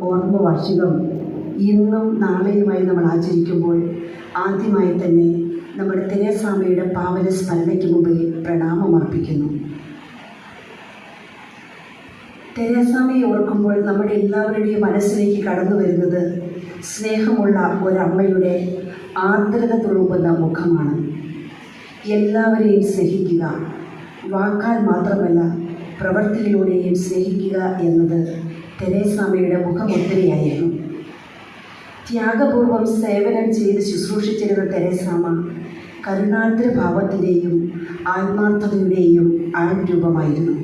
ഓർമ്മ വാർഷികം ഇന്നും നാളെയുമായി നമ്മൾ ആചരിക്കുമ്പോൾ ആദ്യമായി തന്നെ നമ്മുടെ തെരേസാമ്മയുടെ പാവന സ്മരണയ്ക്ക് മുമ്പിൽ പ്രണാമം അർപ്പിക്കുന്നു. തെരേസാമ്മയെ ഓർക്കുമ്പോൾ നമ്മുടെ എല്ലാവരുടെയും മനസ്സിലേക്ക് കടന്നു വരുന്നത് സ്നേഹമുള്ള ഒരമ്മയുടെ ആർദ്രത തുളുമ്പുന്ന മുഖമാണ്. എല്ലാവരെയും സ്നേഹിക്കുക, വാക്കാൽ മാത്രമല്ല പ്രവൃത്തിയിലൂടെയും സ്നേഹിക്കുക എന്നത് തെരേസാമ്മയുടെ മുഖമുദ്രയായിരുന്നു. ത്യാഗപൂർവം സേവനം ചെയ്ത് ശുശ്രൂഷിച്ചിരുന്ന തെരേസാമ്മ കരുണാർദ്രഭാവത്തിൻ്റെയും ആത്മാർത്ഥതയുടെയും ആൾരൂപമായിരുന്നു.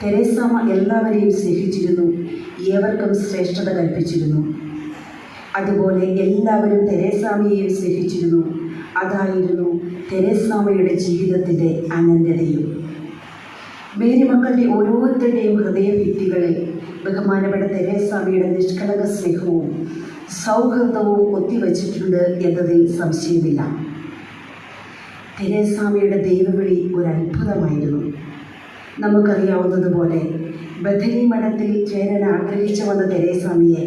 തെരേസാമ്മ എല്ലാവരെയും സ്നേഹിച്ചിരുന്നു, ഏവർക്കും ശ്രേഷ്ഠത കൽപ്പിച്ചിരുന്നു. അതുപോലെ എല്ലാവരും തെരേസാമ്മയെയും സ്നേഹിച്ചിരുന്നു. അതായിരുന്നു തെരേസാമ്മയുടെ ജീവിതത്തിൻ്റെ അനന്യതയും. മേരി മക്കളുടെ ഓരോരുത്തരുടെയും ഹൃദയഭിത്തികളിൽ ബഹുമാനപ്പെട്ട തെരേസാമ്മയുടെ നിഷ്കളങ്ക സ്നേഹവും സൗഹൃദവും കൊത്തിവച്ചിട്ടുണ്ട് എന്നതിൽ സംശയമില്ല. തെരേസാമ്മയുടെ ദൈവവിളി ഒരു അത്ഭുതമായിരുന്നു. നമുക്കറിയാവുന്നതുപോലെ ബഥനി മഠത്തിൽ ചേരാൻ ആഗ്രഹിച്ചു വന്ന തെരേസാമ്മയെ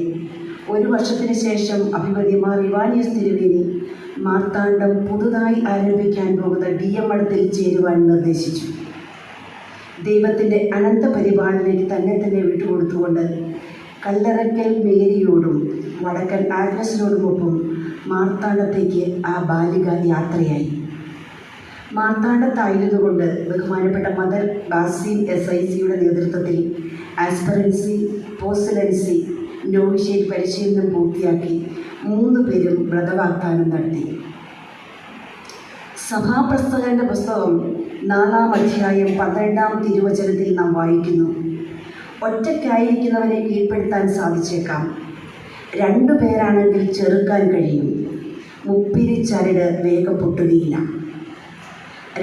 1 വർഷത്തിന് ശേഷം അഭിമന്യമാർ ഇവാനിയസ് തിരുമേനി മാർത്താണ്ഡം പുതുതായി ആരംഭിക്കാൻ പോകുന്ന DM മഠത്തിൽ ചേരുവാൻ നിർദ്ദേശിച്ചു. ദൈവത്തിൻ്റെ അനന്ത പരിപാലനയ്ക്ക് തന്നെ വിട്ടുകൊടുത്തുകൊണ്ട് കല്ലറയ്ക്കൽ മേരിയോടും വടക്കൻ ആഗ്നസിനോടുമൊപ്പം മാർത്താണ്ഡത്തേക്ക് ആ ബാലിക യാത്രയായി. മാർത്താണ്ഡത്തായിരുന്നുകൊണ്ട് ബഹുമാനപ്പെട്ട മദർ ബാസിം SICയുടെ നേതൃത്വത്തിൽ ആസ്പറൻസി, പോസ്റ്റലൻസി, നോവിഷ്യേറ്റ് പരിശീലനം പൂർത്തിയാക്കി 3 പേരും വ്രതവാഗ്ദാനം നടത്തി. സഭാപ്രസ്തകന്റെ പുസ്തകം 4-ാം അധ്യായം 12-ാം തിരുവചനത്തിൽ നാം വായിക്കുന്നു: ഒറ്റയ്ക്കായിരിക്കുന്നവനെ കീഴ്പ്പെടുത്താൻ സാധിച്ചേക്കാം, 2 പേരാണെങ്കിൽ ചെറുക്കാൻ കഴിയും, മുപ്പിരിച്ചരട് വേഗം പൊട്ടുകയില്ല.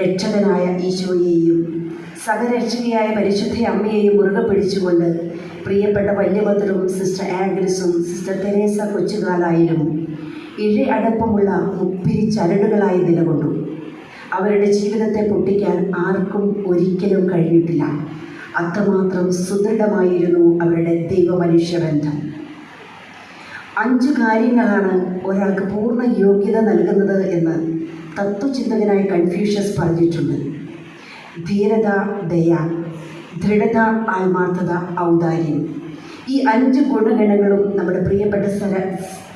രക്ഷകനായ ഈശോയെയും സഹരക്ഷകയായ പരിശുദ്ധ അമ്മയെയും മുറുകെ പിടിച്ചുകൊണ്ട് പ്രിയപ്പെട്ട വല്യമദറും സിസ്റ്റർ ആഗ്നസും സിസ്റ്റർ തെരേസ കൊച്ചുകാലായാലും ഇഴയടപ്പമുള്ള മുപ്പിരിച്ചരടുകളായി നിലകൊണ്ടു. അവരുടെ ജീവിതത്തെ പൊട്ടിക്കാൻ ആർക്കും ഒരിക്കലും കഴിഞ്ഞിട്ടില്ല. അത്രമാത്രം സുദൃഢമായിരുന്നു അവരുടെ ദൈവമനുഷ്യബന്ധം. 5 കാര്യങ്ങളാണ് ഒരാൾക്ക് പൂർണ്ണ യോഗ്യത നൽകുന്നത് എന്ന് തത്വചിന്തകനായ കൺഫ്യൂഷ്യസ് പറഞ്ഞിട്ടുണ്ട്. ധീരത, ദയ, ദൃഢത, ആത്മാർത്ഥത, ഔദാര്യം. ഈ 5 ഗുണഗണങ്ങളും നമ്മുടെ പ്രിയപ്പെട്ട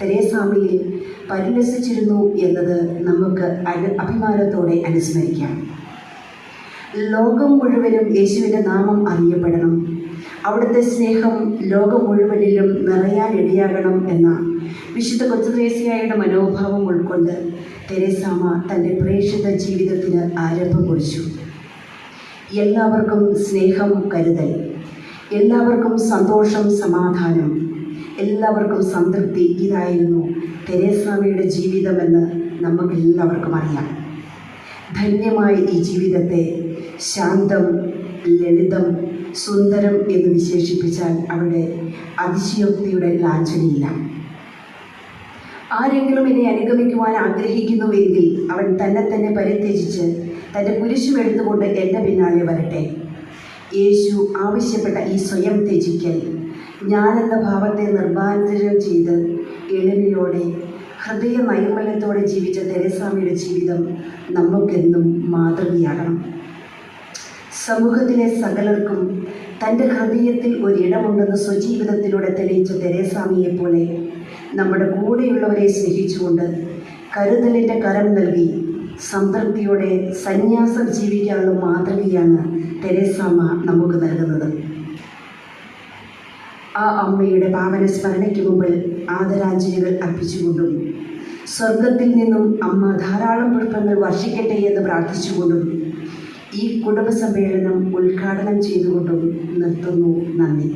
തെരേസാമ്മയിൽ പരിലസിച്ചിരുന്നു എന്നത് നമുക്ക് അഭിമാനത്തോടെ അനുസ്മരിക്കാം. ലോകം മുഴുവനും യേശുവിൻ്റെ നാമം അറിയപ്പെടണം, അവിടുത്തെ സ്നേഹം ലോകം മുഴുവനിലും നിറയാനിടയാകണം എന്ന വിശുദ്ധ കൊച്ചുത്രേസ്യയുടെ മനോഭാവം ഉൾക്കൊണ്ട് തെരേസാമ്മ തൻ്റെ പ്രേക്ഷിത ജീവിതത്തിന് ആരംഭം കുറിച്ചു. എല്ലാവർക്കും സ്നേഹം, കരുതൽ, എല്ലാവർക്കും സന്തോഷം, സമാധാനം, എല്ലാവർക്കും സംതൃപ്തി. ഇതായിരുന്നു തെരേസാമ്മയുടെ ജീവിതമെന്ന് നമുക്കെല്ലാവർക്കും അറിയാം. ധന്യമായ ഈ ജീവിതത്തെ ശാന്തം, ലളിതം, സുന്ദരം എന്ന് വിശേഷിപ്പിച്ചാൽ അവിടെ അതിശയോക്തിയുടെ ലാഞ്ചനയില്ല. ആരെങ്കിലും എന്നെ അനുഗമിക്കുവാൻ ആഗ്രഹിക്കുന്നുവെങ്കിൽ അവൻ തന്നെ പരിത്യജിച്ച് തൻ്റെ കുരിശുമെടുത്തുകൊണ്ട് എൻ്റെ പിന്നാലെ വരട്ടെ. യേശു ആവശ്യപ്പെട്ട ഈ സ്വയം ത്യജിക്കൽ, ഞാനെന്ന ഭാവത്തെ നിർമ്മാർജ്ജനം ചെയ്ത് എളിമയോടെ ഹൃദയ നൈർമല്യത്തോടെ ജീവിച്ച തെരേസാമ്മയുടെ ജീവിതം നമുക്കെന്നും മാതൃകയാകണം. സമൂഹത്തിലെ സകലർക്കും തൻ്റെ ഹൃദയത്തിൽ ഒരിടമുണ്ടെന്ന് സ്വജീവിതത്തിലൂടെ തെളിയിച്ച തെരേസാമ്മയെപ്പോലെ നമ്മുടെ കൂടെയുള്ളവരെ സ്നേഹിച്ചുകൊണ്ട് കരുതലിൻ്റെ കരം നൽകി സംതൃപ്തിയോടെ സന്യാസം ജീവിക്കാനുള്ള മാതൃകയാണ് തെരേസാമ്മ നമുക്ക് നൽകുന്നത്. ആ അമ്മയുടെ പാവന സ്മരണയ്ക്ക് മുമ്പിൽ ആദരാഞ്ജലികൾ അർപ്പിച്ചുകൊണ്ടും സ്വർഗത്തിൽ നിന്നും അമ്മ ധാരാളം പുഷ്പങ്ങൾ വർഷിക്കട്ടെ എന്ന് പ്രാർത്ഥിച്ചുകൊണ്ടും ഈ കുടുംബസമ്മേളനം ഉദ്ഘാടനം ചെയ്തുകൊണ്ടും നിർത്തുന്നു. നന്ദി.